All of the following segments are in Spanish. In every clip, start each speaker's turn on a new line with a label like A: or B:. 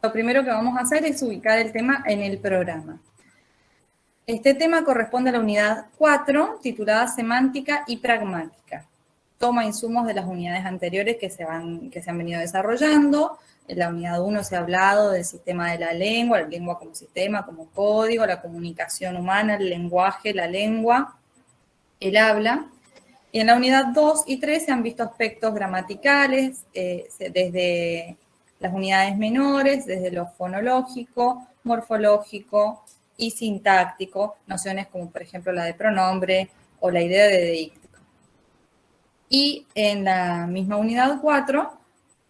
A: lo primero que vamos a hacer es ubicar el tema en el programa. Este tema corresponde a la unidad 4, titulada Semántica y Pragmática. Toma insumos de las unidades anteriores que se han venido desarrollando. En la unidad 1 se ha hablado del sistema de la lengua como sistema, como código, la comunicación humana, el lenguaje, la lengua, el habla. Y en la unidad 2 y 3 se han visto aspectos gramaticales, desde las unidades menores, desde lo fonológico, morfológico y sintáctico, nociones como por ejemplo la de pronombre o la idea de deíctico. Y en la misma unidad 4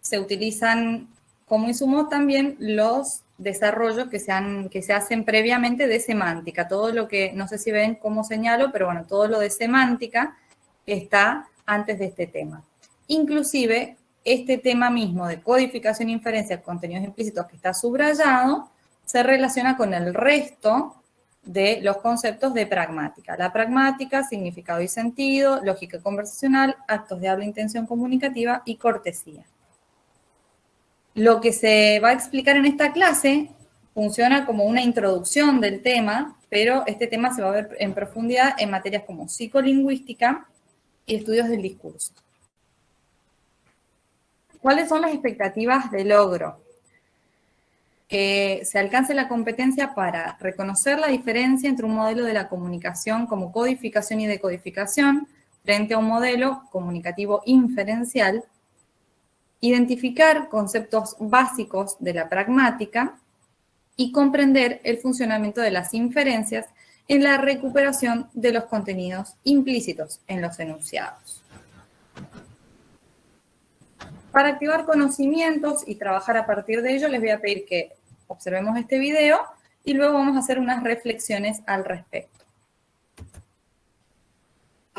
A: se utilizan como insumo también los desarrollos que se hacen previamente de semántica. Todo lo que, no sé si ven cómo señalo, pero bueno, todo lo de semántica está antes de este tema. Inclusive, este tema mismo de codificación e inferencia de contenidos implícitos que está subrayado, se relaciona con el resto de los conceptos de pragmática. La pragmática, significado y sentido, lógica conversacional, actos de habla, intención comunicativa y cortesía. Lo que se va a explicar en esta clase funciona como una introducción del tema, pero este tema se va a ver en profundidad en materias como psicolingüística y estudios del discurso. ¿Cuáles son las expectativas de logro? Que se alcance la competencia para reconocer la diferencia entre un modelo de la comunicación como codificación y decodificación frente a un modelo comunicativo inferencial, identificar conceptos básicos de la pragmática y comprender el funcionamiento de las inferencias en la recuperación de los contenidos implícitos en los enunciados. Para activar conocimientos y trabajar a partir de ello, les voy a pedir que observemos este video y luego vamos a hacer unas reflexiones al respecto.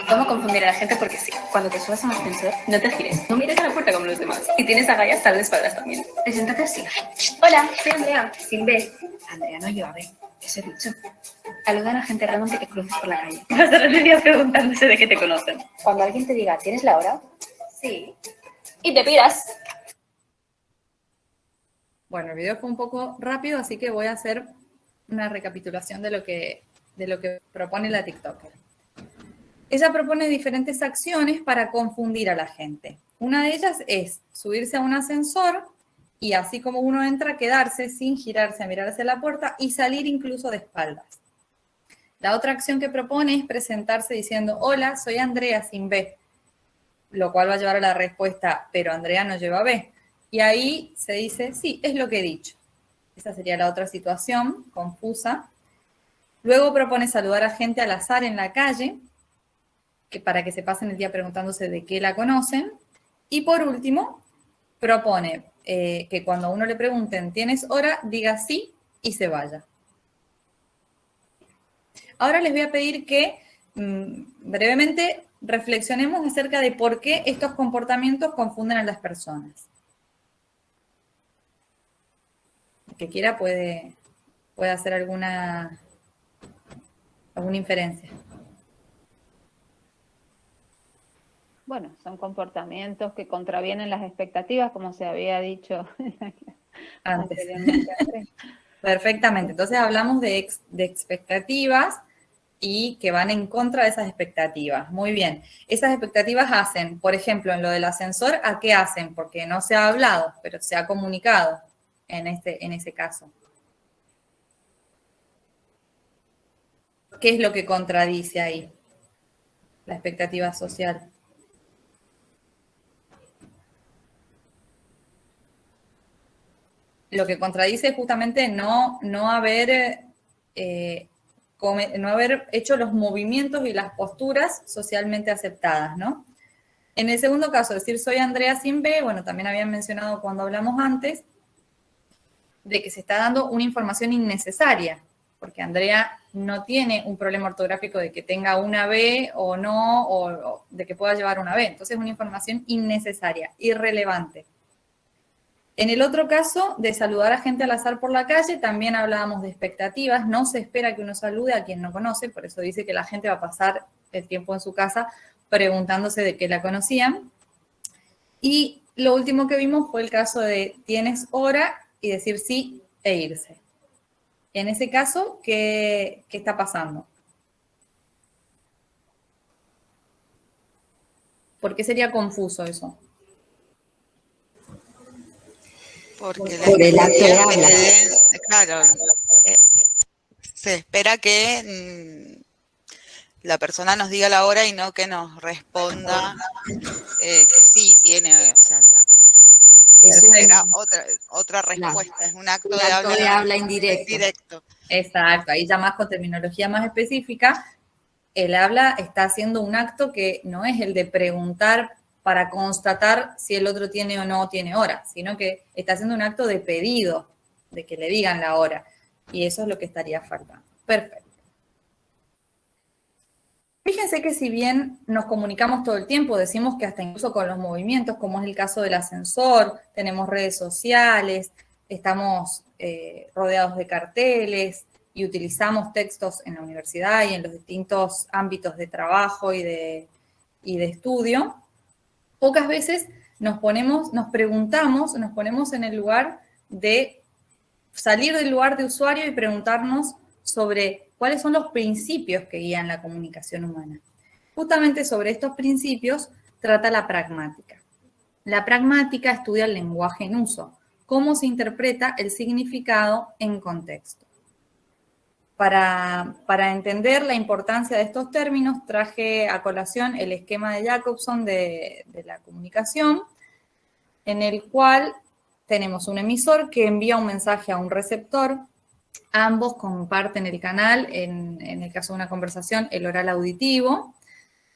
B: ¿Cómo confundir a la gente? Porque sí, cuando te subas a un ascensor, no te gires, no mires a la puerta como los demás. Si tienes agallas, tal de espaldas también. Preséntate así. Hola, soy Andrea, sin B. Andrea no lleva B, eso he dicho. Saluda a la gente random que te cruces por la calle. Vas a el día preguntándose de qué te conocen. Cuando alguien te diga, ¿tienes la hora? Sí. Y te piras.
A: Bueno, el video fue un poco rápido, así que voy a hacer una recapitulación de lo que propone la TikToker. Ella propone diferentes acciones para confundir a la gente. Una de ellas es subirse a un ascensor y así como uno entra, quedarse sin girarse a mirar hacia la puerta y salir incluso de espaldas. La otra acción que propone es presentarse diciendo, hola, soy Andrea sin B, lo cual va a llevar a la respuesta, pero Andrea no lleva B. Y ahí se dice, sí, es lo que he dicho. Esa sería la otra situación confusa. Luego propone saludar a gente al azar en la calle, para que se pasen el día preguntándose de qué la conocen. Y por último, propone que cuando a uno le pregunten, ¿tienes hora?, diga sí y se vaya. Ahora les voy a pedir que brevemente reflexionemos acerca de por qué estos comportamientos confunden a las personas. El que quiera puede hacer alguna inferencia.
C: Bueno, son comportamientos que contravienen las expectativas, como se había dicho
A: antes.
C: Anteriormente.
A: Perfectamente. Entonces hablamos de expectativas y que van en contra de esas expectativas. Muy bien. Esas expectativas hacen, por ejemplo, en lo del ascensor, ¿a qué hacen? Porque no se ha hablado, pero se ha comunicado en ese caso. ¿Qué es lo que contradice ahí? La expectativa social. Lo que contradice es justamente no haber hecho los movimientos y las posturas socialmente aceptadas, ¿no? En el segundo caso, decir soy Andrea sin B, bueno, también habían mencionado cuando hablamos antes, de que se está dando una información innecesaria, porque Andrea no tiene un problema ortográfico de que tenga una B o no, o de que pueda llevar una B. Entonces es una información innecesaria, irrelevante. En el otro caso, de saludar a gente al azar por la calle, también hablábamos de expectativas. No se espera que uno salude a quien no conoce, por eso dice que la gente va a pasar el tiempo en su casa preguntándose de qué la conocían. Y lo último que vimos fue el caso de ¿tienes hora? y decir sí e irse. En ese caso, ¿qué está pasando? ¿Por qué sería confuso eso?
D: Porque
E: Por el acto de habla.
D: claro, se espera que la persona nos diga la hora y no que nos responda que sí tiene, o sea, se espera otra respuesta, es un acto
E: Un
D: de
E: acto
D: habla,
E: de habla indirecto.
D: directo.
A: Exacto, ahí ya más con terminología más específica, el habla está haciendo un acto que no es el de preguntar para constatar si el otro tiene o no tiene hora, sino que está haciendo un acto de pedido, de que le digan la hora. Y eso es lo que estaría faltando. Perfecto. Fíjense que si bien nos comunicamos todo el tiempo, decimos que hasta incluso con los movimientos, como es el caso del ascensor, tenemos redes sociales, estamos rodeados de carteles y utilizamos textos en la universidad y en los distintos ámbitos de trabajo y de estudio, pocas veces nos preguntamos, nos ponemos en el lugar de salir del lugar de usuario y preguntarnos sobre cuáles son los principios que guían la comunicación humana. Justamente sobre estos principios trata la pragmática. La pragmática estudia el lenguaje en uso, cómo se interpreta el significado en contexto. Para entender la importancia de estos términos, traje a colación el esquema de Jacobson de la comunicación, en el cual tenemos un emisor que envía un mensaje a un receptor. Ambos comparten el canal, en el caso de una conversación, el oral auditivo,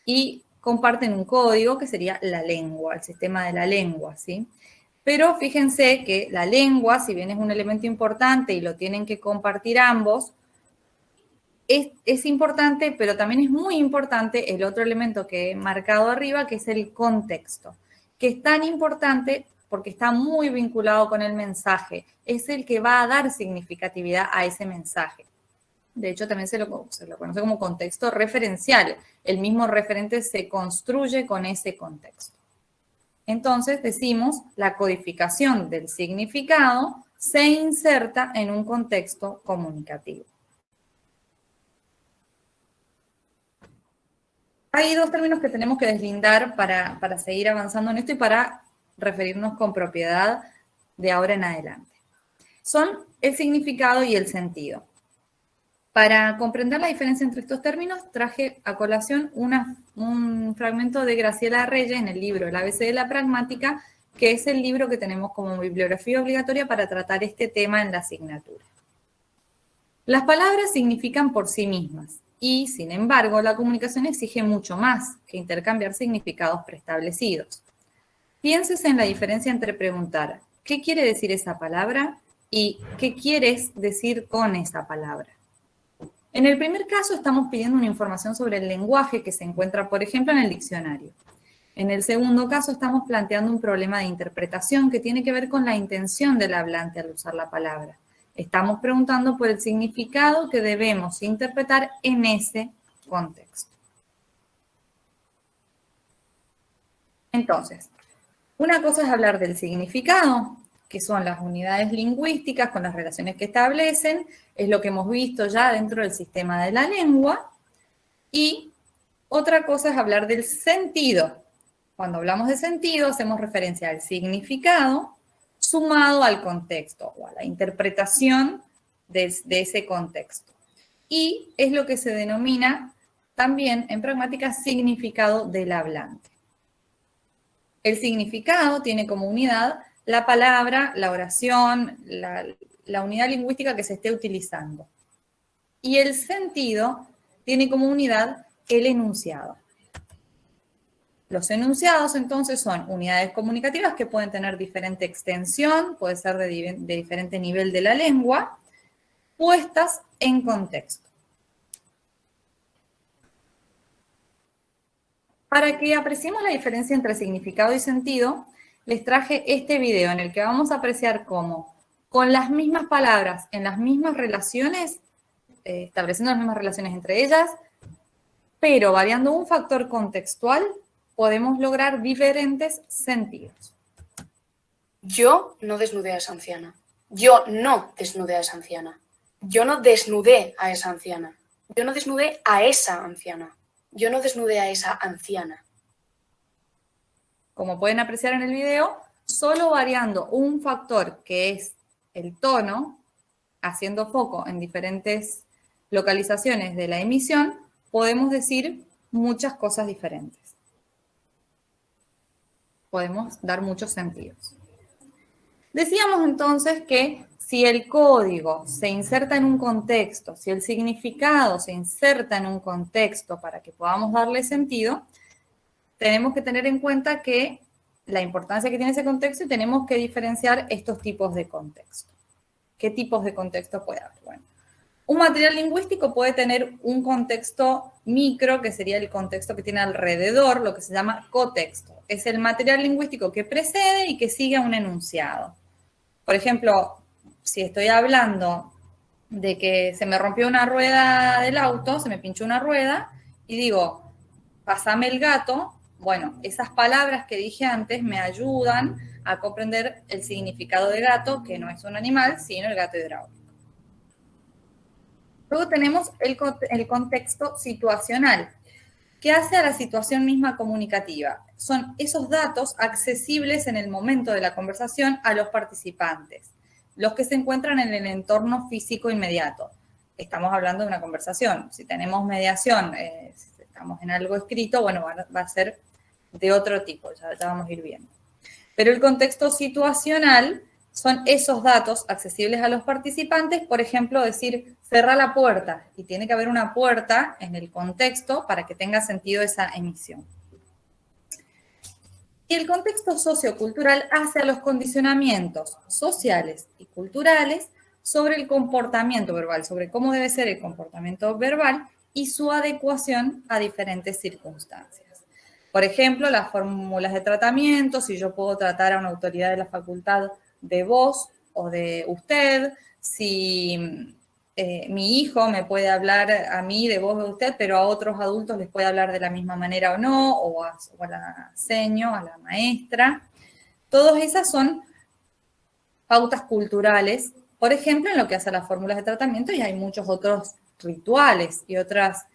A: y comparten un código que sería la lengua, el sistema de la lengua, ¿sí? Pero fíjense que la lengua, si bien es un elemento importante y lo tienen que compartir ambos, es importante, pero también es muy importante el otro elemento que he marcado arriba, que es el contexto, que es tan importante porque está muy vinculado con el mensaje. Es el que va a dar significatividad a ese mensaje. De hecho, también se lo conoce como contexto referencial. El mismo referente se construye con ese contexto. Entonces, decimos, la codificación del significado se inserta en un contexto comunicativo. Hay dos términos que tenemos que deslindar para seguir avanzando en esto y para referirnos con propiedad de ahora en adelante. Son el significado y el sentido. Para comprender la diferencia entre estos términos, traje a colación un fragmento de Graciela Reyes en el libro El ABC de la Pragmática, que es el libro que tenemos como bibliografía obligatoria para tratar este tema en la asignatura. Las palabras significan por sí mismas y, sin embargo, la comunicación exige mucho más que intercambiar significados preestablecidos. Pienses en la diferencia entre preguntar ¿qué quiere decir esa palabra? Y ¿qué quieres decir con esa palabra? En el primer caso estamos pidiendo una información sobre el lenguaje que se encuentra, por ejemplo, en el diccionario. En el segundo caso estamos planteando un problema de interpretación que tiene que ver con la intención del hablante al usar la palabra. Estamos preguntando por el significado que debemos interpretar en ese contexto. Entonces, una cosa es hablar del significado, que son las unidades lingüísticas con las relaciones que establecen, es lo que hemos visto ya dentro del sistema de la lengua, y otra cosa es hablar del sentido. Cuando hablamos de sentido, hacemos referencia al significado sumado al contexto o a la interpretación de ese contexto. Y es lo que se denomina también en pragmática significado del hablante. El significado tiene como unidad la palabra, la oración, la unidad lingüística que se esté utilizando. Y el sentido tiene como unidad el enunciado. Los enunciados, entonces, son unidades comunicativas que pueden tener diferente extensión, puede ser de diferente nivel de la lengua, puestas en contexto. Para que apreciemos la diferencia entre significado y sentido, les traje este video en el que vamos a apreciar cómo, con las mismas palabras, en las mismas relaciones, estableciendo las mismas relaciones entre ellas, pero variando un factor contextual, podemos lograr diferentes sentidos.
B: Yo no desnudé a esa anciana. Yo no desnudé a esa anciana. Yo no desnudé a esa anciana. Yo no desnudé a esa anciana. Yo no desnudé a esa anciana.
A: Como pueden apreciar en el video, solo variando un factor que es el tono, haciendo foco en diferentes localizaciones de la emisión, podemos decir muchas cosas diferentes. Podemos dar muchos sentidos. Decíamos entonces que si el código se inserta en un contexto, si el significado se inserta en un contexto para que podamos darle sentido, tenemos que tener en cuenta que la importancia que tiene ese contexto y tenemos que diferenciar estos tipos de contexto. ¿Qué tipos de contexto puede haber? Bueno, un material lingüístico puede tener un contexto micro, que sería el contexto que tiene alrededor, lo que se llama cotexto. Es el material lingüístico que precede y que sigue a un enunciado. Por ejemplo, si estoy hablando de que se me rompió una rueda del auto, se me pinchó una rueda, y digo, pásame el gato, bueno, esas palabras que dije antes me ayudan a comprender el significado de gato, que no es un animal, sino el gato hidráulico. Luego tenemos el contexto situacional, que hace a la situación misma comunicativa. Son esos datos accesibles en el momento de la conversación a los participantes, los que se encuentran en el entorno físico inmediato. Estamos hablando de una conversación. Si tenemos mediación, si estamos en algo escrito, bueno, va a ser de otro tipo, ya vamos a ir viendo. Pero el contexto situacional son esos datos accesibles a los participantes, por ejemplo, decir, cerrar la puerta, y tiene que haber una puerta en el contexto para que tenga sentido esa emisión. Y el contexto sociocultural hace a los condicionamientos sociales y culturales sobre el comportamiento verbal, sobre cómo debe ser el comportamiento verbal y su adecuación a diferentes circunstancias. Por ejemplo, las fórmulas de tratamiento, si yo puedo tratar a una autoridad de la facultad de vos o de usted, si mi hijo me puede hablar a mí de vos o de usted, pero a otros adultos les puede hablar de la misma manera o no, o a la seño, a la maestra. Todas esas son pautas culturales, por ejemplo, en lo que hace a las fórmulas de tratamiento, y hay muchos otros rituales y otras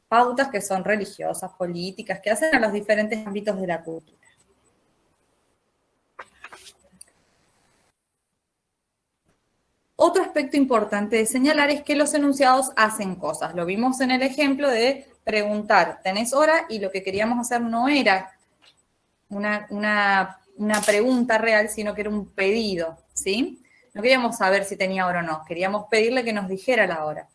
A: pautas que son religiosas, políticas, que hacen a los diferentes ámbitos de la cultura. Otro aspecto importante de señalar es que los enunciados hacen cosas. Lo vimos en el ejemplo de preguntar, ¿tenés hora? Y lo que queríamos hacer no era una pregunta real, sino que era un pedido, ¿sí? No queríamos saber si tenía hora o no, queríamos pedirle que nos dijera la hora.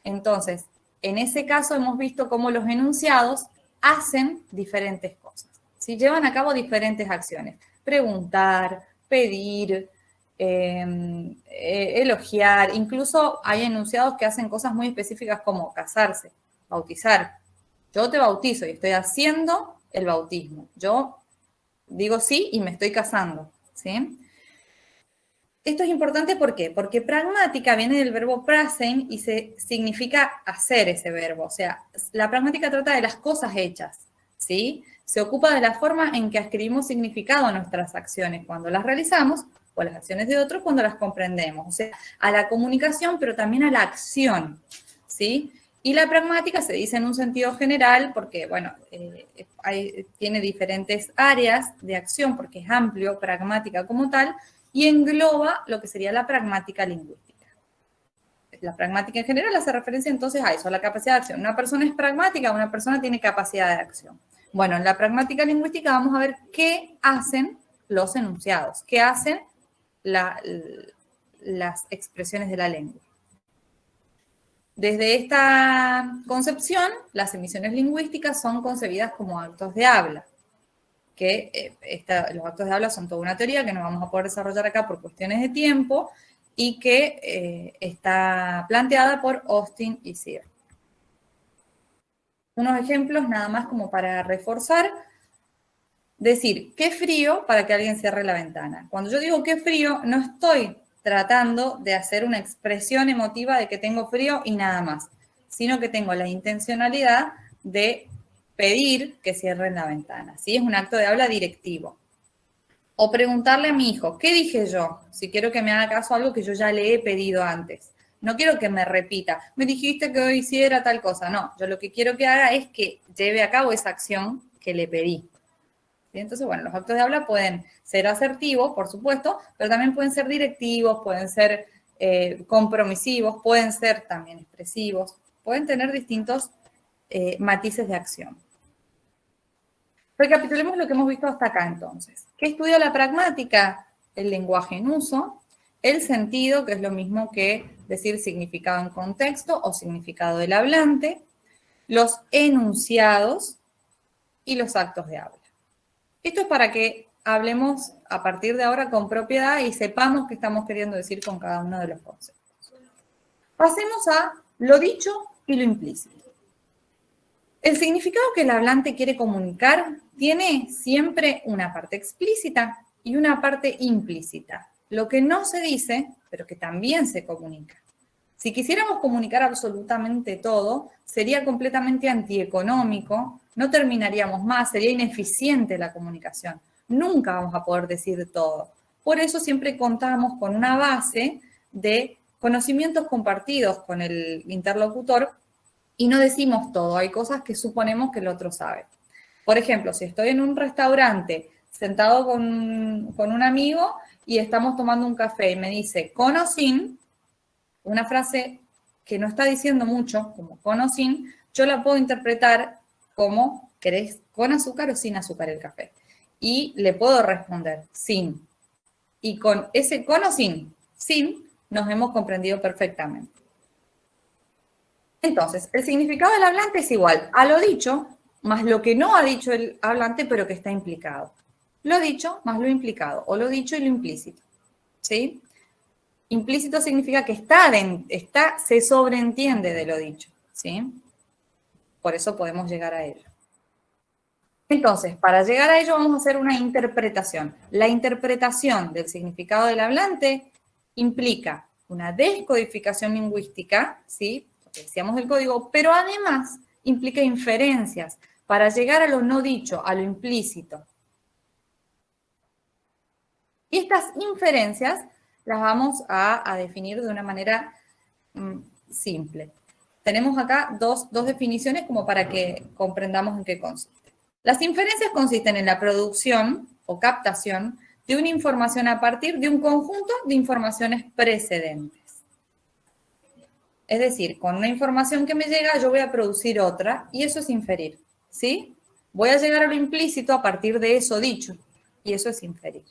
A: Entonces, en ese caso hemos visto cómo los enunciados hacen diferentes cosas, ¿sí? Llevan a cabo diferentes acciones. Preguntar, pedir, elogiar, incluso hay enunciados que hacen cosas muy específicas como casarse, bautizar. Yo te bautizo y estoy haciendo el bautismo. Yo digo sí y me estoy casando, ¿sí? Esto es importante, ¿por qué? Porque pragmática viene del verbo prasen y significa hacer ese verbo. O sea, la pragmática trata de las cosas hechas, ¿sí? Se ocupa de la forma en que escribimos significado a nuestras acciones cuando las realizamos, o las acciones de otros cuando las comprendemos. O sea, a la comunicación, pero también a la acción, ¿sí? Y la pragmática se dice en un sentido general porque, bueno, tiene diferentes áreas de acción porque es amplio, pragmática como tal, y engloba lo que sería la pragmática lingüística. La pragmática en general hace referencia entonces a eso, a la capacidad de acción. Una persona es pragmática, una persona tiene capacidad de acción. Bueno, en la pragmática lingüística vamos a ver qué hacen los enunciados, qué hacen las expresiones de la lengua. Desde esta concepción, las emisiones lingüísticas son concebidas como actos de habla, que los actos de habla son toda una teoría que no vamos a poder desarrollar acá por cuestiones de tiempo y que está planteada por Austin y Sear. Unos ejemplos nada más como para reforzar. Decir, qué frío para que alguien cierre la ventana. Cuando yo digo qué frío, no estoy tratando de hacer una expresión emotiva de que tengo frío y nada más, sino que tengo la intencionalidad de pedir que cierren la ventana, ¿sí? Es un acto de habla directivo. O preguntarle a mi hijo, ¿qué dije yo? Si quiero que me haga caso a algo que yo ya le he pedido antes. No quiero que me repita, me dijiste que hoy hiciera tal cosa. No, yo lo que quiero que haga es que lleve a cabo esa acción que le pedí. ¿Sí? Entonces, bueno, los actos de habla pueden ser asertivos, por supuesto, pero también pueden ser directivos, pueden ser compromisivos, pueden ser también expresivos, pueden tener distintos matices de acción. Recapitulemos lo que hemos visto hasta acá entonces. ¿Qué estudia la pragmática? El lenguaje en uso, el sentido, que es lo mismo que decir significado en contexto o significado del hablante, los enunciados y los actos de habla. Esto es para que hablemos a partir de ahora con propiedad y sepamos qué estamos queriendo decir con cada uno de los conceptos. Pasemos a lo dicho y lo implícito. El significado que el hablante quiere comunicar tiene siempre una parte explícita y una parte implícita. Lo que no se dice, pero que también se comunica. Si quisiéramos comunicar absolutamente todo, sería completamente antieconómico, no terminaríamos más, sería ineficiente la comunicación. Nunca vamos a poder decir todo. Por eso siempre contamos con una base de conocimientos compartidos con el interlocutor y no decimos todo. Hay cosas que suponemos que el otro sabe. Por ejemplo, si estoy en un restaurante sentado con un amigo y estamos tomando un café y me dice con o sin, una frase que no está diciendo mucho, como con o sin, yo la puedo interpretar como, ¿querés con azúcar o sin azúcar el café? Y le puedo responder sin. Y con ese con o sin, nos hemos comprendido perfectamente. Entonces, el significado del hablante es igual a lo dicho, más lo que no ha dicho el hablante, pero que está implicado. Lo dicho más lo implicado, o lo dicho y lo implícito. ¿Sí? Implícito significa que se sobreentiende de lo dicho. ¿Sí? Por eso podemos llegar a ello. Entonces, para llegar a ello vamos a hacer una interpretación. La interpretación del significado del hablante implica una descodificación lingüística, ¿sí? Porque decíamos el código, pero además implica inferencias para llegar a lo no dicho, a lo implícito. Y estas inferencias las vamos a definir de una manera simple. Tenemos acá dos definiciones como para que comprendamos en qué consiste. Las inferencias consisten en la producción o captación de una información a partir de un conjunto de informaciones precedentes. Es decir, con una información que me llega, yo voy a producir otra, y eso es inferir, ¿sí? Voy a llegar a lo implícito a partir de eso dicho, y eso es inferir.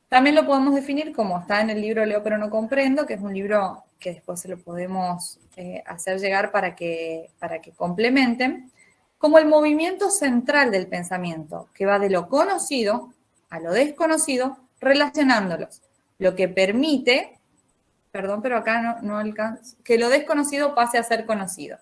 A: También lo podemos definir como está en el libro Leo pero no comprendo, que es un libro que después se lo podemos hacer llegar para que complementen, como el movimiento central del pensamiento, que va de lo conocido a lo desconocido, relacionándolos, lo que permite, perdón, pero acá no alcanza, que lo desconocido pase a ser conocido.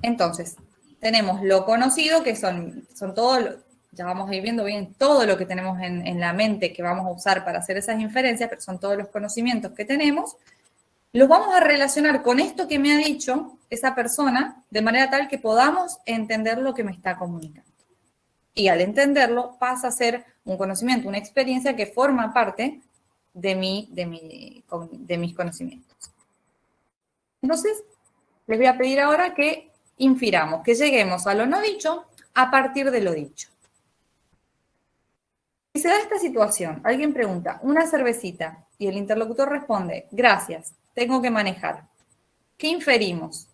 A: Entonces, tenemos lo conocido, que son todo, ya vamos a ir viendo bien todo lo que tenemos en la mente que vamos a usar para hacer esas inferencias, pero son todos los conocimientos que tenemos. Los vamos a relacionar con esto que me ha dicho esa persona, de manera tal que podamos entender lo que me está comunicando. Y al entenderlo pasa a ser un conocimiento, una experiencia que forma parte de mis conocimientos. Entonces, les voy a pedir ahora que infiramos, que lleguemos a lo no dicho a partir de lo dicho. Si se da esta situación, alguien pregunta, una cervecita, y el interlocutor responde, gracias, tengo que manejar. ¿Qué inferimos?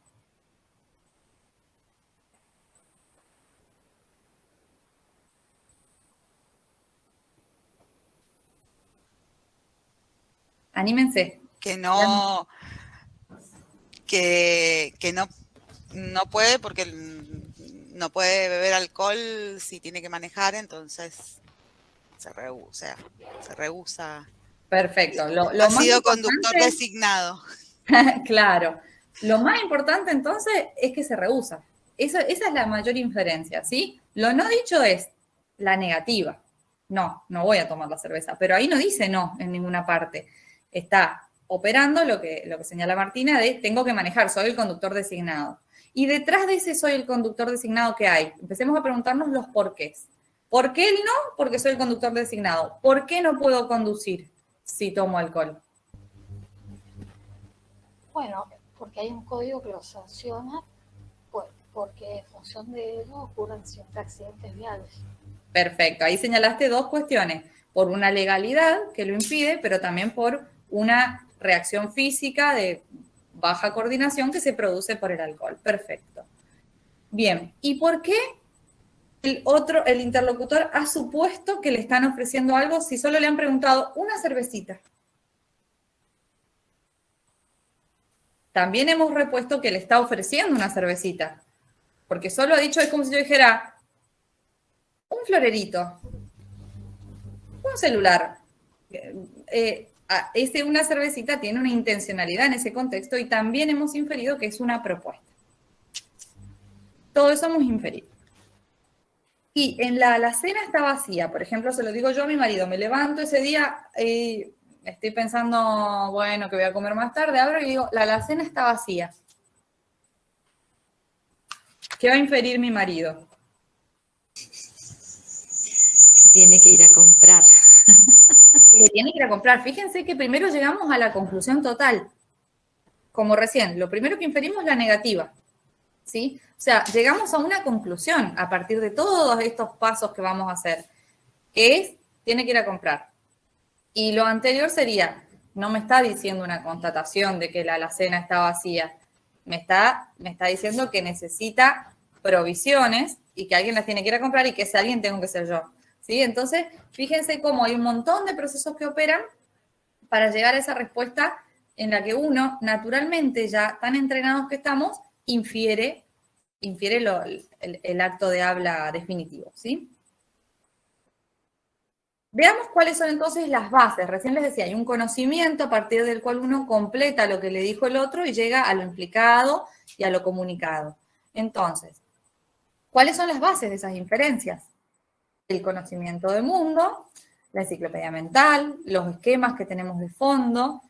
A: Anímense.
D: Que no puede porque no puede beber alcohol si tiene que manejar, entonces se rehúsa.
A: Perfecto. Lo
D: Ha
A: más
D: sido
A: importante,
D: conductor designado.
A: claro. Lo más importante entonces es que se rehúsa. Esa es la mayor inferencia, ¿sí? Lo no dicho es la negativa. No voy a tomar la cerveza. Pero ahí no dice no en ninguna parte. Está operando lo que señala Martina de tengo que manejar, soy el conductor designado. Y detrás de ese soy el conductor designado que hay. Empecemos a preguntarnos los porqués. ¿Por qué él no? Porque soy el conductor designado. ¿Por qué no puedo conducir si tomo alcohol?
F: Bueno, porque hay un código que lo sanciona, porque en función de ello ocurren siempre accidentes viales.
A: Perfecto, ahí señalaste dos cuestiones, por una legalidad que lo impide, pero también por una reacción física de baja coordinación que se produce por el alcohol. Perfecto. Bien, ¿y por qué el interlocutor ha supuesto que le están ofreciendo algo si solo le han preguntado una cervecita? También hemos repuesto que le está ofreciendo una cervecita, porque solo ha dicho, es como si yo dijera, un florerito, un celular. Una cervecita tiene una intencionalidad en ese contexto y también hemos inferido que es una propuesta. Todo eso hemos inferido. Y en la alacena está vacía, por ejemplo, se lo digo yo a mi marido, me levanto ese día, estoy pensando, bueno, que voy a comer más tarde, abro y digo, la alacena está vacía. ¿Qué va a inferir mi marido?
E: Que tiene que ir a comprar.
A: Que tiene que ir a comprar. Fíjense que primero llegamos a la conclusión total. Como recién, lo primero que inferimos es la negativa. ¿Sí? O sea, llegamos a una conclusión a partir de todos estos pasos que vamos a hacer, que es, tiene que ir a comprar. Y lo anterior sería, no me está diciendo una constatación de que la alacena está vacía, me está diciendo que necesita provisiones y que alguien las tiene que ir a comprar y que ese alguien tengo que ser yo. ¿Sí? Entonces, fíjense cómo hay un montón de procesos que operan para llegar a esa respuesta en la que uno, naturalmente, ya tan entrenados que estamos, infiere el acto de habla definitivo, ¿sí? Veamos cuáles son entonces las bases. Recién les decía, hay un conocimiento a partir del cual uno completa lo que le dijo el otro y llega a lo implicado y a lo comunicado. Entonces, ¿cuáles son las bases de esas inferencias? El conocimiento del mundo, la enciclopedia mental, los esquemas que tenemos de fondo,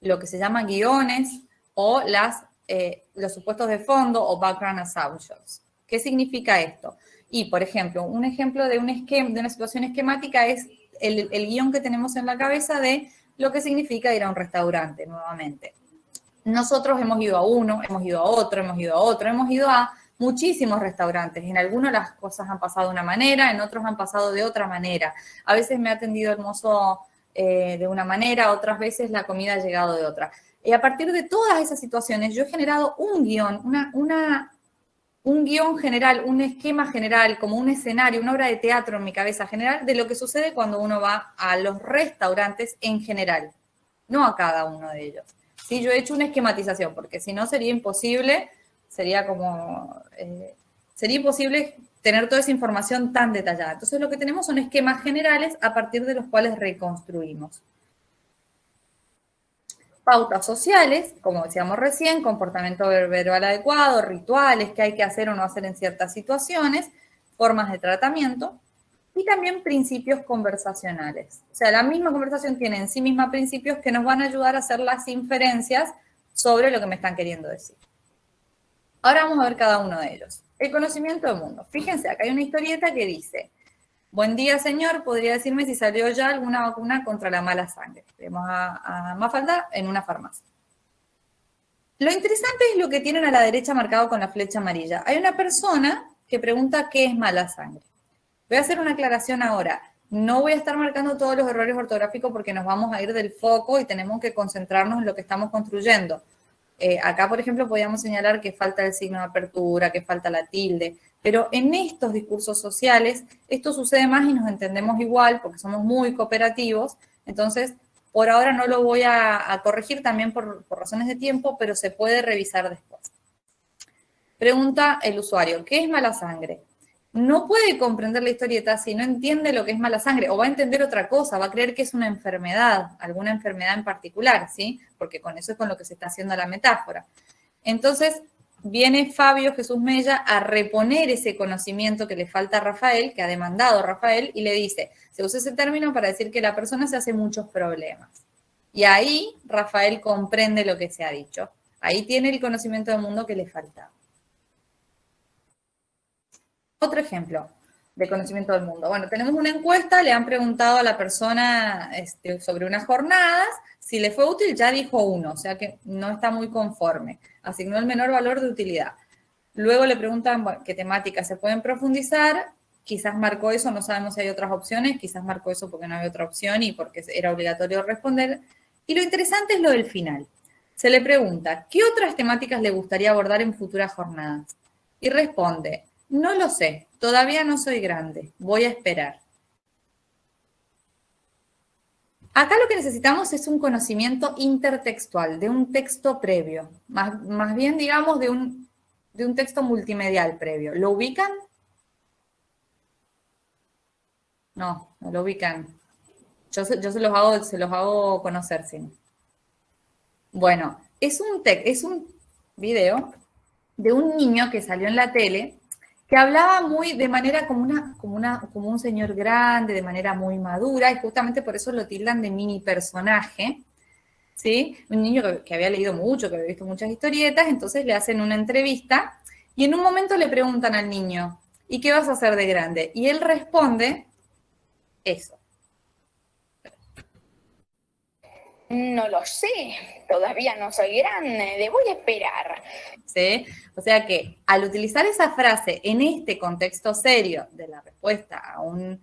A: lo que se llaman guiones o los supuestos de fondo o background assumptions. ¿Qué significa esto? Y, por ejemplo, un ejemplo de una situación esquemática es el guión que tenemos en la cabeza de lo que significa ir a un restaurante, nuevamente. Nosotros hemos ido a uno, hemos ido a otro, hemos ido a otro, hemos ido a muchísimos restaurantes. En algunos las cosas han pasado de una manera, en otros han pasado de otra manera. A veces me ha atendido el mozo de una manera, otras veces la comida ha llegado de otra. Y a partir de todas esas situaciones yo he generado un guión, un guión general, un esquema general, como un escenario, una obra de teatro en mi cabeza general de lo que sucede cuando uno va a los restaurantes en general, no a cada uno de ellos. Sí, yo he hecho una esquematización, porque si no sería imposible, sería imposible tener toda esa información tan detallada. Entonces lo que tenemos son esquemas generales a partir de los cuales reconstruimos. Pautas sociales, como decíamos recién, comportamiento verbal adecuado, rituales que hay que hacer o no hacer en ciertas situaciones, formas de tratamiento y también principios conversacionales. O sea, la misma conversación tiene en sí misma principios que nos van a ayudar a hacer las inferencias sobre lo que me están queriendo decir. Ahora vamos a ver cada uno de ellos. El conocimiento del mundo. Fíjense, acá hay una historieta que dice: buen día, señor, ¿podría decirme si salió ya alguna vacuna contra la mala sangre? Vemos a Mafalda en una farmacia. Lo interesante es lo que tienen a la derecha marcado con la flecha amarilla. Hay una persona que pregunta qué es mala sangre. Voy a hacer una aclaración ahora. No voy a estar marcando todos los errores ortográficos porque nos vamos a ir del foco y tenemos que concentrarnos en lo que estamos construyendo. Acá, por ejemplo, podríamos señalar que falta el signo de apertura, que falta la tilde, pero en estos discursos sociales esto sucede más y nos entendemos igual porque somos muy cooperativos. Entonces, por ahora no lo voy a corregir también por razones de tiempo, pero se puede revisar después. Pregunta el usuario, ¿qué es mala sangre? No puede comprender la historieta si no entiende lo que es mala sangre, o va a entender otra cosa, va a creer que es una enfermedad, alguna enfermedad en particular, ¿sí? Porque con eso es con lo que se está haciendo la metáfora. Entonces, viene Fabio Jesús Mella a reponer ese conocimiento que le falta a Rafael, que ha demandado Rafael, y le dice, se usa ese término para decir que la persona se hace muchos problemas. Y ahí Rafael comprende lo que se ha dicho. Ahí tiene el conocimiento del mundo que le faltaba. Otro ejemplo. de conocimiento del mundo. Bueno, tenemos una encuesta, le han preguntado a la persona sobre unas jornadas, si le fue útil ya dijo 1, o sea que no está muy conforme, asignó el menor valor de utilidad. Luego le preguntan qué temáticas se pueden profundizar, quizás marcó eso, no sabemos si hay otras opciones, quizás marcó eso porque no había otra opción y porque era obligatorio responder. Y lo interesante es lo del final. Se le pregunta, ¿qué otras temáticas le gustaría abordar en futuras jornadas? Y responde, no lo sé, todavía no soy grande, voy a esperar. Acá lo que necesitamos es un conocimiento intertextual, de un texto previo, más bien, digamos, de un texto multimedial previo. ¿Lo ubican? No, no lo ubican. Yo se los hago conocer, sí. Bueno, es un video de un niño que salió en la tele que hablaba de manera como un señor grande, de manera muy madura, y justamente por eso lo tildan de mini personaje, ¿sí? Un niño que había leído mucho, que había visto muchas historietas, entonces le hacen una entrevista y en un momento le preguntan al niño, ¿y qué vas a hacer de grande? Y él responde eso.
G: No lo sé, todavía no soy grande, voy a esperar.
A: ¿Sí? O sea que al utilizar esa frase en este contexto serio de la respuesta a un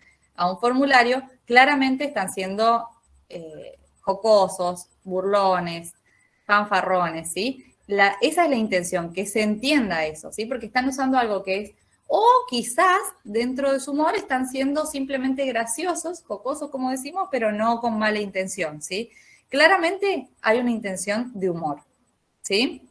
A: formulario, claramente están siendo jocosos, burlones, fanfarrones, ¿sí? Esa es la intención, que se entienda eso, ¿sí? Porque están usando algo que es, o quizás dentro de su humor están siendo simplemente graciosos, jocosos como decimos, pero no con mala intención, ¿sí? Claramente hay una intención de humor, ¿sí?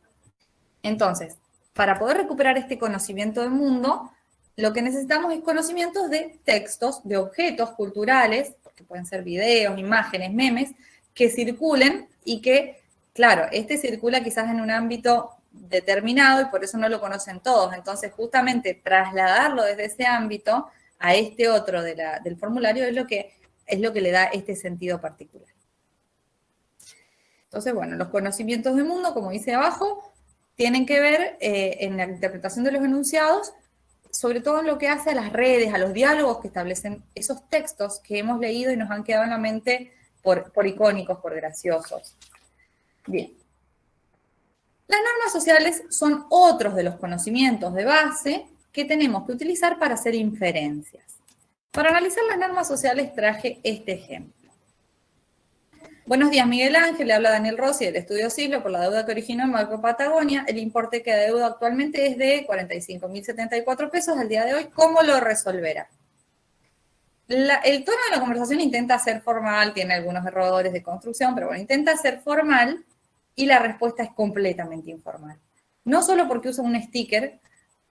A: Entonces, para poder recuperar este conocimiento del mundo, lo que necesitamos es conocimientos de textos, de objetos culturales, porque pueden ser videos, imágenes, memes, que circulen y que, claro, circula quizás en un ámbito determinado y por eso no lo conocen todos. Entonces, justamente trasladarlo desde ese ámbito a este otro del formulario es lo que le da este sentido particular. Entonces, bueno, los conocimientos del mundo, como dice abajo, tienen que ver en la interpretación de los enunciados, sobre todo en lo que hace a las redes, a los diálogos que establecen esos textos que hemos leído y nos han quedado en la mente por icónicos, por graciosos. Bien. Las normas sociales son otros de los conocimientos de base que tenemos que utilizar para hacer inferencias. Para analizar las normas sociales traje este ejemplo. Buenos días, Miguel Ángel, le habla Daniel Rossi del Estudio Siglo por la deuda que originó en Banco Patagonia. El importe que adeuda actualmente es de 45.074 pesos al día de hoy. ¿Cómo lo resolverá? El tono de la conversación intenta ser formal, tiene algunos errores de construcción, pero bueno, intenta ser formal y la respuesta es completamente informal. No solo porque usa un sticker,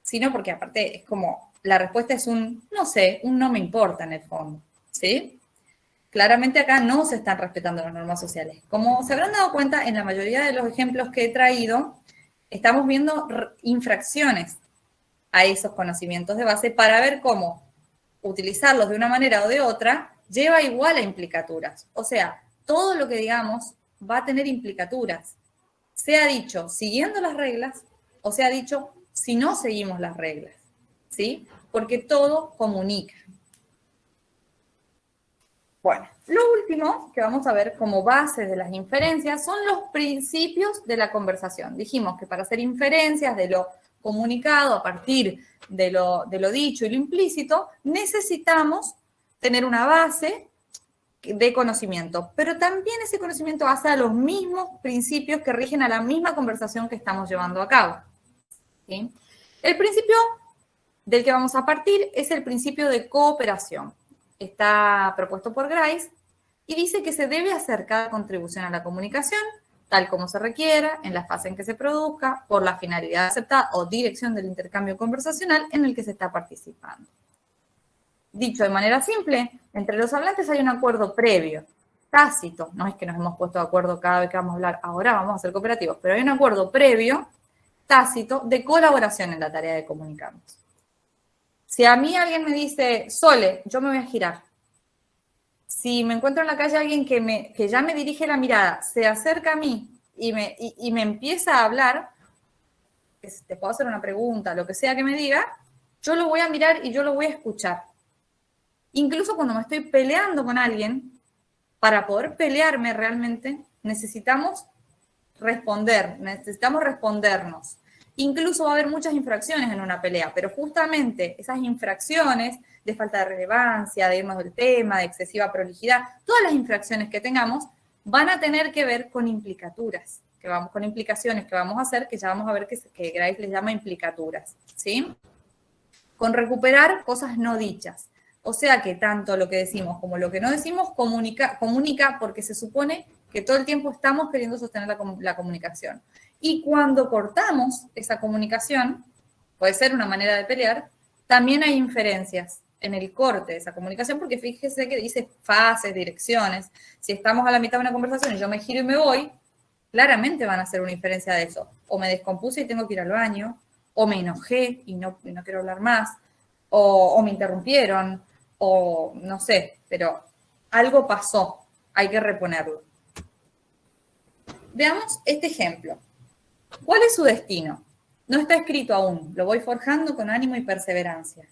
A: sino porque aparte es como, la respuesta es no sé, no me importa en el fondo, ¿sí? Claramente acá no se están respetando las normas sociales. Como se habrán dado cuenta, en la mayoría de los ejemplos que he traído, estamos viendo infracciones a esos conocimientos de base para ver cómo utilizarlos de una manera o de otra lleva igual a implicaturas. O sea, todo lo que digamos va a tener implicaturas. Sea dicho siguiendo las reglas o sea dicho si no seguimos las reglas, ¿sí? Porque todo comunica. Bueno, lo último que vamos a ver como base de las inferencias son los principios de la conversación. Dijimos que para hacer inferencias de lo comunicado a partir de lo dicho y lo implícito, necesitamos tener una base de conocimiento, pero también ese conocimiento hace a los mismos principios que rigen a la misma conversación que estamos llevando a cabo, ¿sí? El principio del que vamos a partir es el principio de cooperación. Está propuesto por Grice y dice que se debe hacer cada contribución a la comunicación, tal como se requiera, en la fase en que se produzca, por la finalidad aceptada o dirección del intercambio conversacional en el que se está participando. Dicho de manera simple, entre los hablantes hay un acuerdo previo, tácito, no es que nos hemos puesto de acuerdo cada vez que vamos a hablar, ahora vamos a ser cooperativos, pero hay un acuerdo previo, tácito, de colaboración en la tarea de comunicarnos. Si a mí alguien me dice, Sole, yo me voy a girar. Si me encuentro en la calle alguien que ya me dirige la mirada, se acerca a mí y me empieza a hablar, te puedo hacer una pregunta, lo que sea que me diga, yo lo voy a mirar y yo lo voy a escuchar. Incluso cuando me estoy peleando con alguien, para poder pelearme realmente, necesitamos respondernos. Incluso va a haber muchas infracciones en una pelea, pero justamente esas infracciones de falta de relevancia, de irnos del tema, de excesiva prolijidad, todas las infracciones que tengamos van a tener que ver con implicaturas, con implicaciones que vamos a hacer, que ya vamos a ver que Grace les llama implicaturas, ¿sí? Con recuperar cosas no dichas. O sea que tanto lo que decimos como lo que no decimos comunica porque se supone que todo el tiempo estamos queriendo sostener la comunicación. Y cuando cortamos esa comunicación, puede ser una manera de pelear, también hay inferencias en el corte de esa comunicación, porque fíjese que dice fases, direcciones. Si estamos a la mitad de una conversación y yo me giro y me voy, claramente van a hacer una inferencia de eso. O me descompuse y tengo que ir al baño, o me enojé y no quiero hablar más, o me interrumpieron, o no sé, pero algo pasó, hay que reponerlo. Veamos este ejemplo. ¿Cuál es su destino? No está escrito aún, lo voy forjando con ánimo y perseverancia.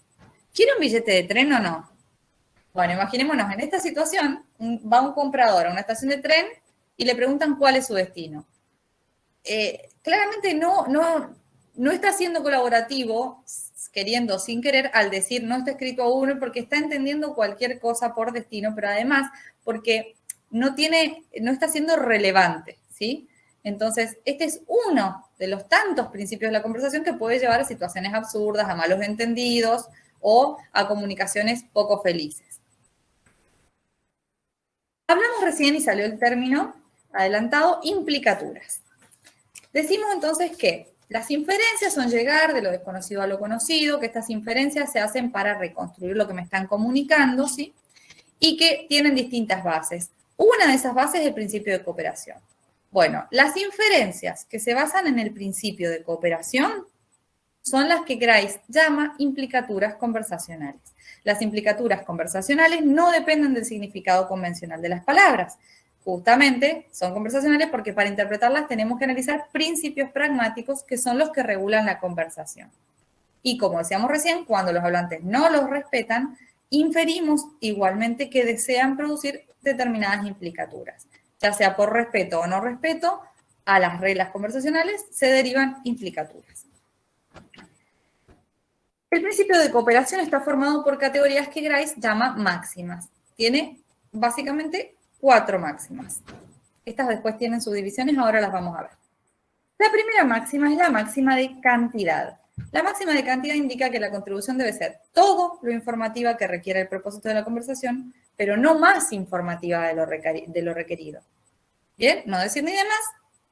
A: ¿Quiere un billete de tren o no? Bueno, imaginémonos, en esta situación va un comprador a una estación de tren y le preguntan cuál es su destino. Claramente no está siendo colaborativo, queriendo sin querer, al decir no está escrito aún, porque está entendiendo cualquier cosa por destino, pero además porque no está siendo relevante, ¿sí? Entonces, este es uno de los tantos principios de la conversación que puede llevar a situaciones absurdas, a malos entendidos o a comunicaciones poco felices. Hablamos recién y salió el término adelantado, implicaturas. Decimos entonces que las inferencias son llegar de lo desconocido a lo conocido, que estas inferencias se hacen para reconstruir lo que me están comunicando, ¿sí? Y que tienen distintas bases. Una de esas bases es el principio de cooperación. Bueno, las inferencias que se basan en el principio de cooperación son las que Grace llama implicaturas conversacionales. Las implicaturas conversacionales no dependen del significado convencional de las palabras. Justamente son conversacionales porque para interpretarlas tenemos que analizar principios pragmáticos que son los que regulan la conversación. Y como decíamos recién, cuando los hablantes no los respetan, inferimos igualmente que desean producir determinadas implicaturas. Ya sea por respeto o no respeto a las reglas conversacionales, se derivan implicaturas. El principio de cooperación está formado por categorías que Grace llama máximas. Tiene básicamente 4 máximas. Estas después tienen sus divisiones, ahora las vamos a ver. La primera máxima es la máxima de cantidad. La máxima de cantidad indica que la contribución debe ser todo lo informativa que requiere el propósito de la conversación, pero no más informativa de lo requerido. Bien, no decir ni de más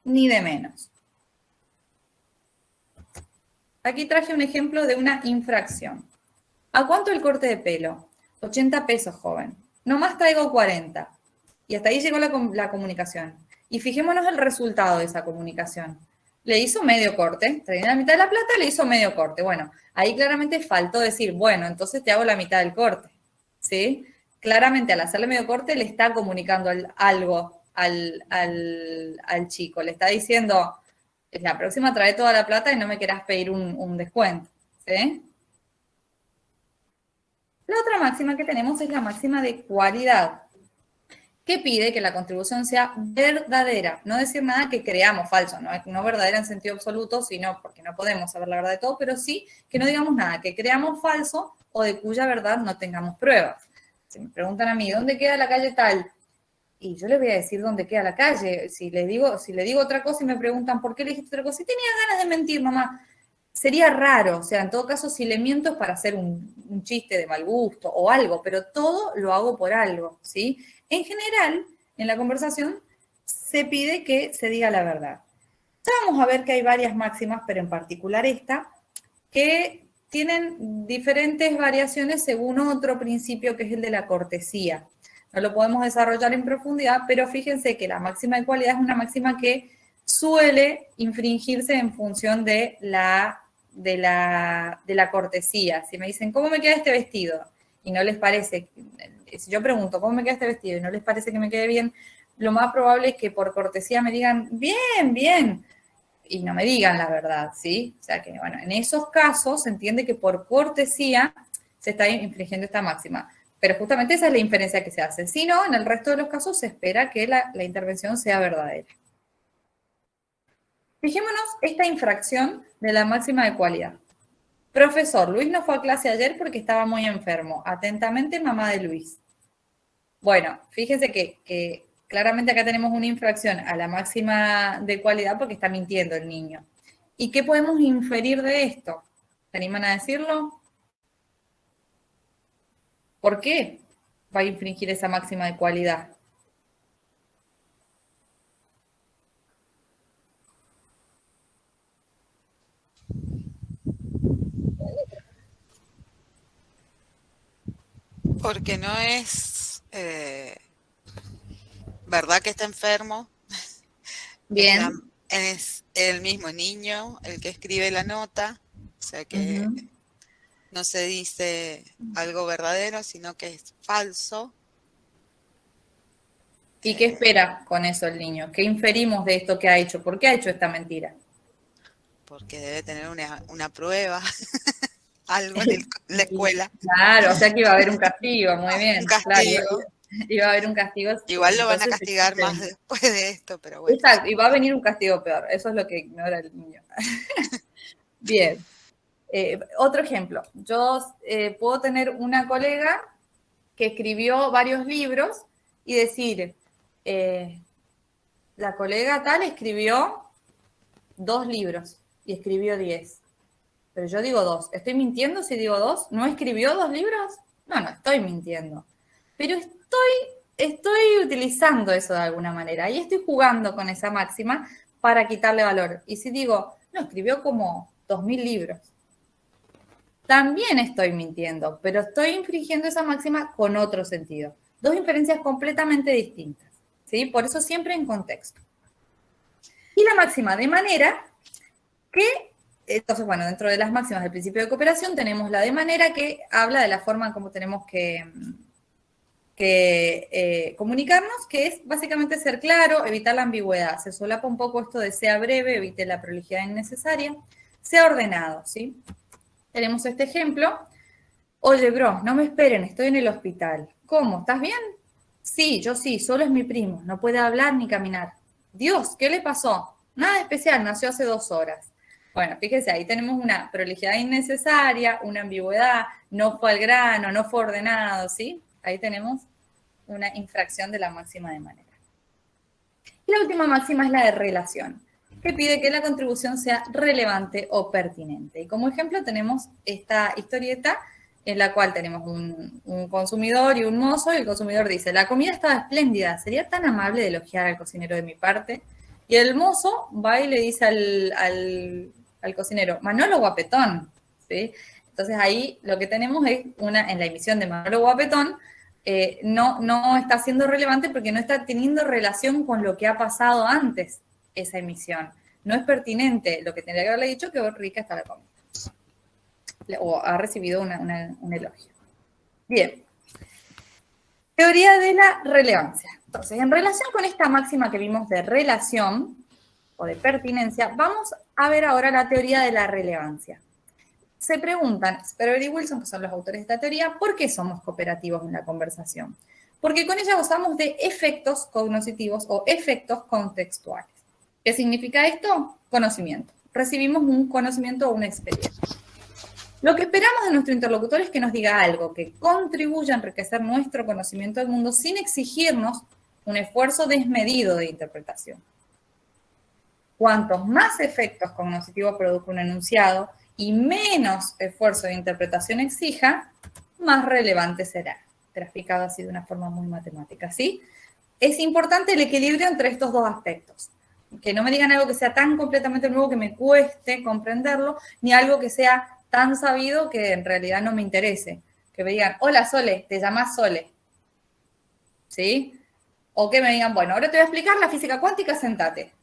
A: ni de menos. Aquí traje un ejemplo de una infracción. ¿A cuánto el corte de pelo? 80 pesos, joven. Nomás traigo 40. Y hasta ahí llegó la comunicación. Y fijémonos el resultado de esa comunicación. Le hizo medio corte, traía la mitad de la plata, le hizo medio corte. Bueno, ahí claramente faltó decir, bueno, entonces te hago la mitad del corte, ¿sí? Claramente al hacerle medio corte le está comunicando algo al chico. Le está diciendo, la próxima trae toda la plata y no me quieras pedir un descuento, ¿sí? La otra máxima que tenemos es la máxima de cualidad, que pide que la contribución sea verdadera, no decir nada que creamos falso, no verdadera en sentido absoluto, sino porque no podemos saber la verdad de todo, pero sí que no digamos nada, que creamos falso o de cuya verdad no tengamos pruebas. Si me preguntan a mí, ¿dónde queda la calle tal? Y yo les voy a decir dónde queda la calle. Si le digo otra cosa y me preguntan por qué le dijiste otra cosa, si tenía ganas de mentir, mamá, sería raro. O sea, en todo caso, si le miento es para hacer un chiste de mal gusto o algo, pero todo lo hago por algo, ¿sí? En general, en la conversación se pide que se diga la verdad. Ya vamos a ver que hay varias máximas, pero en particular esta, que tienen diferentes variaciones según otro principio que es el de la cortesía. No lo podemos desarrollar en profundidad, pero fíjense que la máxima de cualidad es una máxima que suele infringirse en función de la cortesía. Si me dicen, ¿cómo me queda este vestido? Y no les parece, si yo pregunto, ¿cómo me queda este vestido? Y no les parece que me quede bien, lo más probable es que por cortesía me digan, bien, bien, y no me digan la verdad, ¿sí? O sea que, bueno, en esos casos se entiende que por cortesía se está infringiendo esta máxima. Pero justamente esa es la inferencia que se hace. Si no, en el resto de los casos se espera que la intervención sea verdadera. Fijémonos esta infracción de la máxima de cualidad. Profesor, Luis no fue a clase ayer porque estaba muy enfermo. Atentamente, mamá de Luis. Bueno, fíjense que claramente acá tenemos una infracción a la máxima de cualidad porque está mintiendo el niño. ¿Y qué podemos inferir de esto? ¿Se animan a decirlo? ¿Por qué va a infringir esa máxima de cualidad?
D: Porque no es verdad que está enfermo.
A: Bien.
D: Es el mismo niño el que escribe la nota, o sea que no se dice algo verdadero, sino que es falso.
A: ¿Y qué espera con eso el niño? ¿Qué inferimos de esto que ha hecho? ¿Por qué ha hecho esta mentira?
D: Porque debe tener una prueba, algo en la escuela.
A: Claro, o sea que iba a haber un castigo, muy bien.
D: Un castigo.
A: Claro, iba a haber un castigo.
D: Igual lo van a
A: Entonces,
D: castigar más después de esto, pero bueno.
A: Exacto, y va a venir un castigo peor. Eso es lo que ignora el niño. Bien. Otro ejemplo. Yo puedo tener una colega que escribió varios libros y decir, la colega tal escribió 2 libros y escribió 10. Pero yo digo 2. ¿Estoy mintiendo si digo 2? ¿No escribió 2 libros? No estoy mintiendo. Pero estoy utilizando eso de alguna manera y estoy jugando con esa máxima para quitarle valor. Y si digo, no, escribió como 2000 libros. También estoy mintiendo, pero estoy infringiendo esa máxima con otro sentido. 2 inferencias completamente distintas, ¿sí? Por eso siempre en contexto. Y la máxima de manera que, entonces, bueno, dentro de las máximas del principio de cooperación tenemos la de manera que habla de la forma en cómo tenemos que comunicarnos, que es básicamente ser claro, evitar la ambigüedad. Se solapa un poco esto de sea breve, evite la prolijidad innecesaria, sea ordenado, ¿sí? Tenemos este ejemplo. Oye, bro, no me esperen, estoy en el hospital. ¿Cómo? ¿Estás bien? Sí, yo sí, solo es mi primo, no puede hablar ni caminar. Dios, ¿qué le pasó? Nada especial, nació hace 2 horas. Bueno, fíjense, ahí tenemos una prolijidad innecesaria, una ambigüedad, no fue al grano, no fue ordenado, ¿sí? Ahí tenemos una infracción de la máxima de manera. Y la última máxima es la de relación, que pide que la contribución sea relevante o pertinente. Y como ejemplo tenemos esta historieta en la cual tenemos un consumidor y un mozo, y el consumidor dice, la comida estaba espléndida, sería tan amable de elogiar al cocinero de mi parte. Y el mozo va y le dice al cocinero, Manolo guapetón, ¿sí? Entonces ahí lo que tenemos es en la emisión de Manolo guapetón, no está siendo relevante porque no está teniendo relación con lo que ha pasado antes esa emisión. No es pertinente lo que tendría que haberle dicho que rica está la comida. O ha recibido un elogio. Bien. Teoría de la relevancia. Entonces, en relación con esta máxima que vimos de relación o de pertinencia, vamos a ver ahora la teoría de la relevancia. Se preguntan, Sperber y Wilson, que son los autores de esta teoría, ¿por qué somos cooperativos en la conversación? Porque con ella gozamos de efectos cognitivos o efectos contextuales. ¿Qué significa esto? Conocimiento. Recibimos un conocimiento o una experiencia. Lo que esperamos de nuestro interlocutor es que nos diga algo que contribuya a enriquecer nuestro conocimiento del mundo sin exigirnos un esfuerzo desmedido de interpretación. Cuantos más efectos cognitivos produzca un enunciado y menos esfuerzo de interpretación exija, más relevante será. Graficado así de una forma muy matemática, ¿sí? Es importante el equilibrio entre estos 2 aspectos. Que no me digan algo que sea tan completamente nuevo que me cueste comprenderlo, ni algo que sea tan sabido que en realidad no me interese. Que me digan, hola Sole, te llamas Sole. ¿Sí? O que me digan, bueno, ahora te voy a explicar la física cuántica, sentate.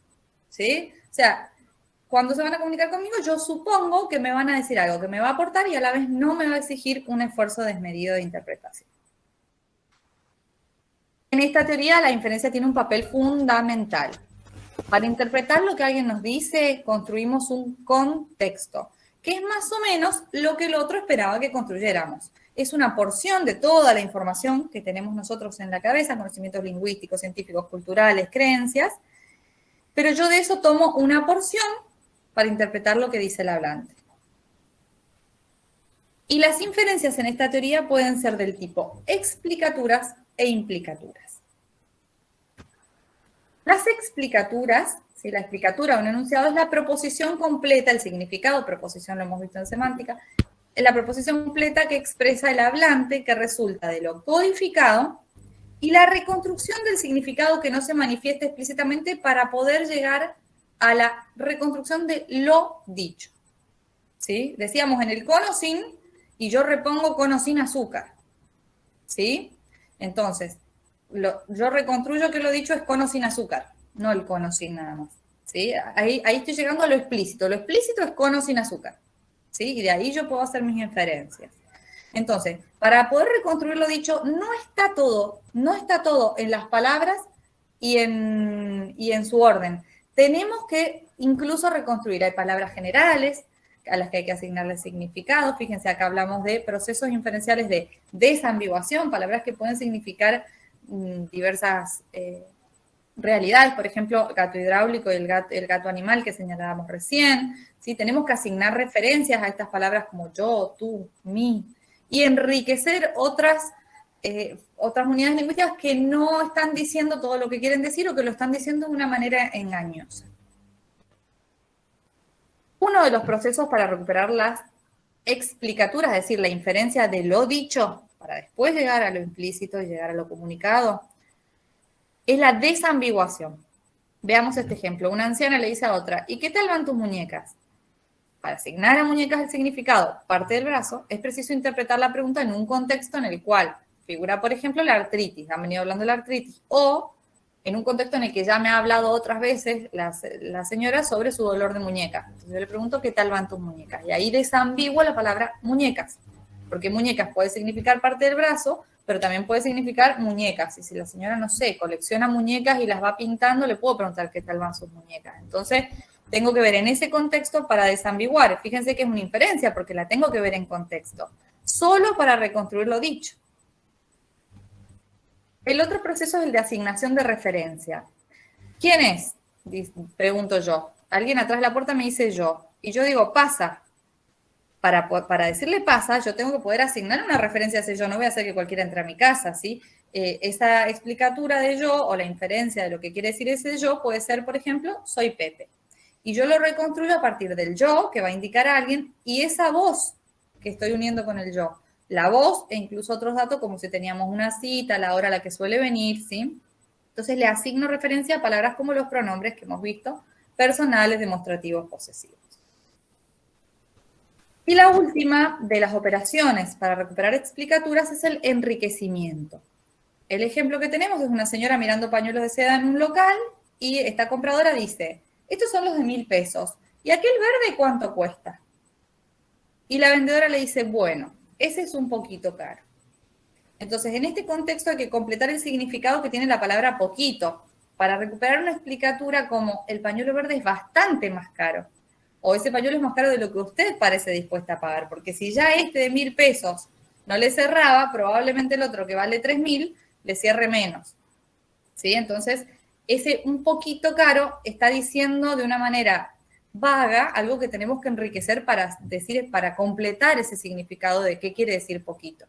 A: ¿Sí? O sea, cuando se van a comunicar conmigo, yo supongo que me van a decir algo que me va a aportar y a la vez no me va a exigir un esfuerzo desmedido de interpretación. En esta teoría, la inferencia tiene un papel fundamental. Para interpretar lo que alguien nos dice, construimos un contexto, que es más o menos lo que el otro esperaba que construyéramos. es una porción de toda la información que tenemos nosotros en la cabeza, conocimientos lingüísticos, científicos, culturales, creencias, pero yo de eso tomo una porción para interpretar lo que dice el hablante. Y las inferencias en esta teoría pueden ser del tipo explicaturas e implicaturas. Las explicaturas, si la explicatura o un enunciado es la proposición completa, el significado, proposición lo hemos visto en semántica, es la proposición completa que expresa el hablante, que resulta de lo codificado, y la reconstrucción del significado que no se manifiesta explícitamente para poder llegar a la reconstrucción de lo dicho. ¿Sí? Decíamos en el cono sin, y yo repongo cono sin azúcar. ¿Sí? Entonces, yo reconstruyo que lo dicho es cono sin azúcar, no el cono sin nada más. ¿Sí? Ahí estoy llegando a lo explícito. Lo explícito es cono sin azúcar. ¿Sí? Y de ahí yo puedo hacer mis inferencias. Entonces, para poder reconstruir lo dicho, no está todo en las palabras y en su orden. Tenemos que incluso reconstruir. Hay palabras generales a las que hay que asignarle significado. Fíjense, acá hablamos de procesos inferenciales de desambiguación, palabras que pueden significar diversas realidades, por ejemplo, gato hidráulico y el gato animal que señalábamos recién. ¿Sí? Tenemos que asignar referencias a estas palabras como yo, tú, mí, y enriquecer otras unidades lingüísticas que no están diciendo todo lo que quieren decir o que lo están diciendo de una manera engañosa. Uno de los procesos para recuperar las explicaturas, es decir, la inferencia de lo dicho, para después llegar a lo implícito y llegar a lo comunicado, es la desambiguación. Veamos este ejemplo. Una anciana le dice a otra, ¿y qué tal van tus muñecas? Para asignar a muñecas el significado, parte del brazo, es preciso interpretar la pregunta en un contexto en el cual figura, por ejemplo, la artritis. Han venido hablando de la artritis. O en un contexto en el que ya me ha hablado otras veces la señora sobre su dolor de muñeca. Entonces yo le pregunto, ¿qué tal van tus muñecas? Y ahí desambigua la palabra muñecas. Porque muñecas puede significar parte del brazo, pero también puede significar muñecas. Y si la señora, no sé, colecciona muñecas y las va pintando, le puedo preguntar qué tal van sus muñecas. Entonces, tengo que ver en ese contexto para desambiguar. Fíjense que es una inferencia porque la tengo que ver en contexto. Solo para reconstruir lo dicho. El otro proceso es el de asignación de referencia. ¿Quién es? Pregunto yo. Alguien atrás de la puerta me dice yo. Y yo digo, pasa. Para decirle pasa, yo tengo que poder asignar una referencia a ese yo. No voy a hacer que cualquiera entre a mi casa, ¿sí? Esa explicatura de yo o la inferencia de lo que quiere decir ese yo puede ser, por ejemplo, soy Pepe. Y yo lo reconstruyo a partir del yo, que va a indicar a alguien, y esa voz que estoy uniendo con el yo. La voz e incluso otros datos como si teníamos una cita, la hora a la que suele venir, ¿sí? Entonces le asigno referencia a palabras como los pronombres que hemos visto, personales, demostrativos, posesivos. Y la última de las operaciones para recuperar explicaturas es el enriquecimiento. El ejemplo que tenemos es una señora mirando pañuelos de seda en un local y esta compradora dice, estos son los de 1.000 pesos. ¿Y aquel verde cuánto cuesta? Y la vendedora le dice, bueno, ese es un poquito caro. Entonces, en este contexto hay que completar el significado que tiene la palabra poquito para recuperar una explicatura como el pañuelo verde es bastante más caro. O ese pañuelo es más caro de lo que usted parece dispuesta a pagar. Porque si ya este de 1.000 pesos no le cerraba, probablemente el otro que vale 3.000 le cierre menos. ¿Sí? Entonces, ese un poquito caro está diciendo de una manera vaga algo que tenemos que enriquecer para decir, para completar ese significado de qué quiere decir poquito.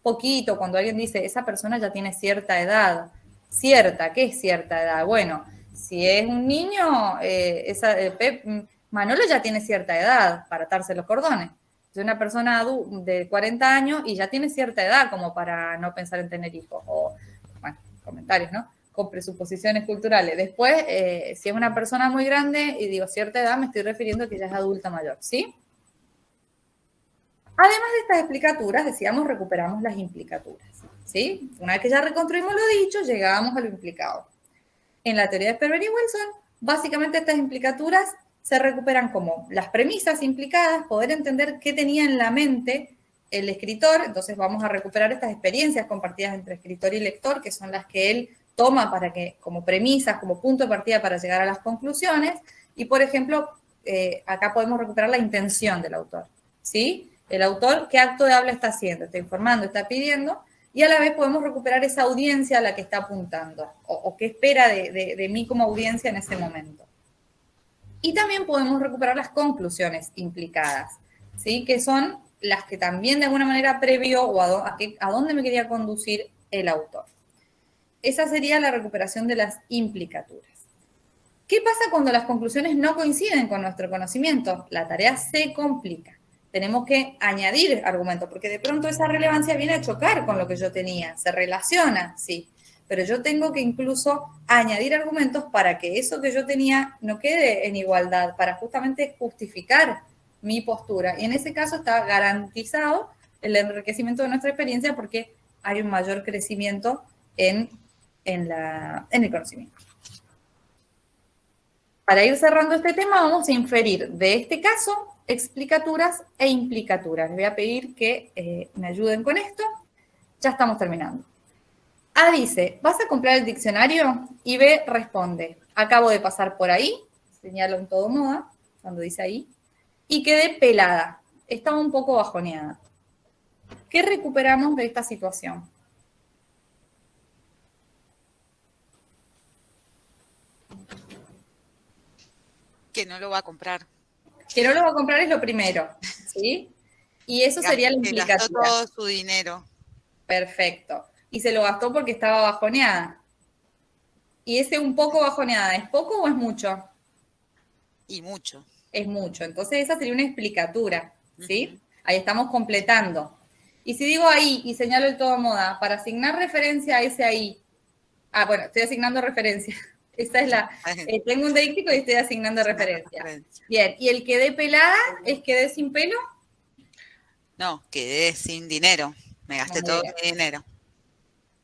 A: Poquito, cuando alguien dice, esa persona ya tiene cierta edad. Cierta, ¿qué es cierta edad? Bueno, si es un niño, Manolo ya tiene cierta edad para atarse los cordones. Es una persona de 40 años y ya tiene cierta edad como para no pensar en tener hijos. O, bueno, comentarios, ¿no? Con presuposiciones culturales. Después, si es una persona muy grande y digo cierta edad, me estoy refiriendo a que ya es adulta mayor, ¿sí? Además de estas explicaturas, decíamos, recuperamos las implicaturas, ¿sí? Una vez que ya reconstruimos lo dicho, llegábamos a lo implicado. En la teoría de Sperber y Wilson, básicamente estas implicaturas se recuperan como las premisas implicadas, poder entender qué tenía en la mente el escritor. Entonces vamos a recuperar estas experiencias compartidas entre escritor y lector, que son las que él toma para que, como premisas, como punto de partida para llegar a las conclusiones. Y, por ejemplo, acá podemos recuperar la intención del autor, ¿sí? el autor qué acto de habla está haciendo, está informando, está pidiendo, y a la vez podemos recuperar esa audiencia a la que está apuntando, o qué espera de mí como audiencia en ese momento. Y también podemos recuperar las conclusiones implicadas, ¿sí? Que son las que también de alguna manera previó o a dónde me quería conducir el autor. Esa sería la recuperación de las implicaturas. ¿Qué pasa cuando las conclusiones no coinciden con nuestro conocimiento? La tarea se complica. Tenemos que añadir argumentos, porque de pronto esa relevancia viene a chocar con lo que yo tenía. Se relaciona, sí, pero yo tengo que incluso añadir argumentos para que eso que yo tenía no quede en igualdad, para justamente justificar mi postura. Y en ese caso está garantizado el enriquecimiento de nuestra experiencia porque hay un mayor crecimiento en el conocimiento. Para ir cerrando este tema, vamos a inferir de este caso explicaturas e implicaturas. Les voy a pedir que me ayuden con esto. Ya estamos terminando. A dice, ¿vas a comprar el diccionario? Y B responde, acabo de pasar por ahí, señalo en todo moda, cuando dice ahí, y quedé pelada, estaba un poco bajoneada. ¿Qué recuperamos de esta situación?
D: Que no lo va a comprar.
A: Que no lo va a comprar es lo primero, ¿sí? Y eso sería la
D: Que gastó
A: implicatura.
D: todo su dinero.
A: Perfecto. Y se lo gastó porque estaba bajoneada. ¿Y ese un poco bajoneada es poco o es mucho?
D: Y mucho.
A: Es mucho. Entonces esa sería una explicatura, ¿sí? Ahí estamos completando. Y si digo ahí y señalo el todo moda, para asignar referencia a ese ahí. Ah, bueno, estoy asignando referencia. Esa es la... tengo un díctico y estoy asignando referencia. Bien, ¿y el quedé pelada es quedé sin pelo?
D: No, quedé sin dinero. Me gasté todo mi dinero.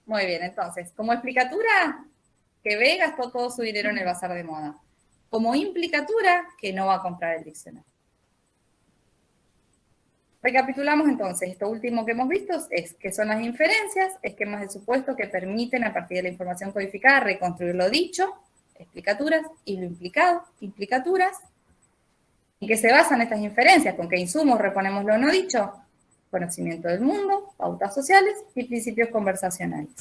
A: Muy bien, entonces, como explicatura, que B gastó todo su dinero en el bazar de moda. Como implicatura, que no va a comprar el diccionario. Recapitulamos entonces, esto último que hemos visto es que son las inferencias, esquemas de supuesto que permiten a partir de la información codificada reconstruir lo dicho, explicaturas, y lo implicado, implicaturas. ¿En qué se basan estas inferencias? ¿Con qué insumos reponemos lo no dicho? Conocimiento del mundo, pautas sociales y principios conversacionales.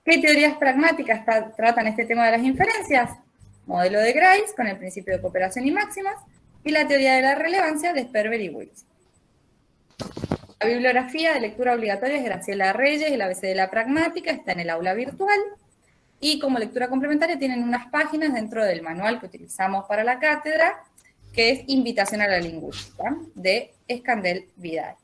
A: ¿Qué teorías pragmáticas tratan este tema de las inferencias? Modelo de Grice con el principio de cooperación y máximas y la teoría de la relevancia de Sperber y Wilson. La bibliografía de lectura obligatoria es Graciela Reyes, el ABC de la pragmática, está en el aula virtual. Y como lectura complementaria tienen unas páginas dentro del manual que utilizamos para la cátedra, que es Invitación a la Lingüística, de Escandel Vidal.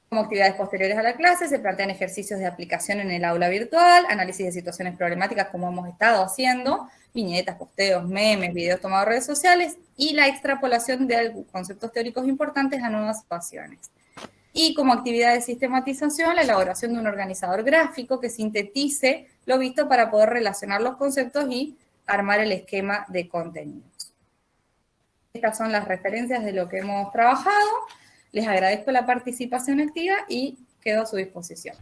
A: Como actividades posteriores a la clase se plantean ejercicios de aplicación en el aula virtual, análisis de situaciones problemáticas como hemos estado haciendo, viñetas, posteos, memes, videos tomados en redes sociales y la extrapolación de conceptos teóricos importantes a nuevas situaciones. Y como actividad de sistematización, la elaboración de un organizador gráfico que sintetice lo visto para poder relacionar los conceptos y armar el esquema de contenidos. Estas son las referencias de lo que hemos trabajado. Les agradezco la participación activa y quedo a su disposición.